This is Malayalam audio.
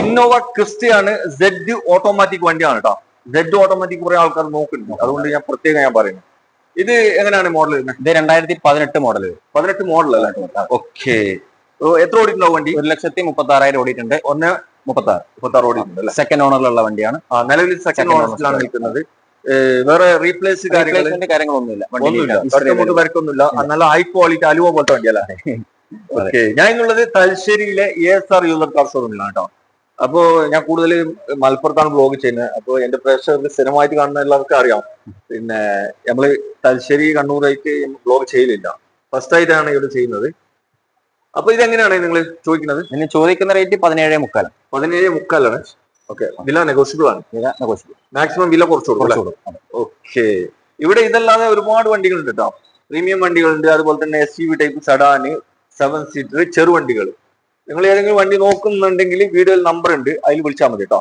ഇന്നോവ ക്രിസ്റ്റയാണ് സെഡ് ഓട്ടോമാറ്റിക് വണ്ടിയാണ് കേട്ടോ. സെഡ് ഓട്ടോമാറ്റിക് കുറെ ആൾക്കാർ നോക്കുന്നുണ്ട്, അതുകൊണ്ട് ഞാൻ പ്രത്യേകം ഞാൻ പറയുന്നു. ഇത് എങ്ങനെയാണ് മോഡൽ വരുന്നത്? ഇത് 2018 മോഡൽ. 18 മോഡൽ അല്ലേ? ഓക്കെ. എത്ര ഓടിയിട്ടുണ്ടാവും വണ്ടി? 1,36,000 ഓടിയിട്ടുണ്ട്. 1,36 ഓടിയിട്ടുണ്ട്. സെക്കൻഡ് ഓണറിലുള്ള വണ്ടിയാണ്. നിലവിൽ സെക്കൻഡ് ഓണറിലാണ് നിൽക്കുന്നത്. വേറെ റീപ്ലേസ് കാര്യങ്ങളൊന്നുമില്ല, വരക്കൊന്നുമില്ല. നല്ല ഹൈ ക്വാളിറ്റി അലുവ പോലത്തെ വണ്ടിയല്ല. ഓക്കെ. ഞാൻ ഇന്നുള്ളത് തലശ്ശേരിയിലെ ASR യൂസർ കാർ ഷോറൂമിലാണ് കേട്ടോ. അപ്പോ ഞാൻ കൂടുതൽ മലപ്പുറത്താണ് ബ്ലോഗ് ചെയ്യുന്നത്. അപ്പൊ എന്റെ പ്രേക്ഷകർക്ക് സ്ഥിരമായിട്ട് കാണുന്ന എല്ലാവർക്കും അറിയാം, പിന്നെ നമ്മള് തലശ്ശേരി കണ്ണൂരായിട്ട് ബ്ലോഗ് ചെയ്യലില്ല, ഫസ്റ്റ് ആയിട്ടാണ് ഇവിടെ ചെയ്യുന്നത്. അപ്പൊ ഇതെങ്ങനെയാണ് നിങ്ങൾ ചോദിക്കുന്നത്? ഇനി ചോദിക്കുന്ന റേറ്റ് 17,300. 17,300 ഓക്കെ. വില നെഗോഷ്യബിൾ ആണ്. മാക്സിമം വില കുറച്ചു കൊടുക്കും. ഓക്കെ. ഇവിടെ ഇതല്ലാതെ ഒരുപാട് വണ്ടികളുണ്ട് കേട്ടോ. പ്രീമിയം വണ്ടികളുണ്ട്, അതുപോലെ തന്നെ SUV ടൈപ്പ് സെഡാന്, 7 സീറ്റർ ചെറുവണ്ടികൾ. നിങ്ങൾ ഏതെങ്കിലും വണ്ടി നോക്കുന്നുണ്ടെങ്കിൽ വീഡിയോയിൽ നമ്പർ ഉണ്ട്, അതിൽ വിളിച്ചാൽ മതി കേട്ടോ.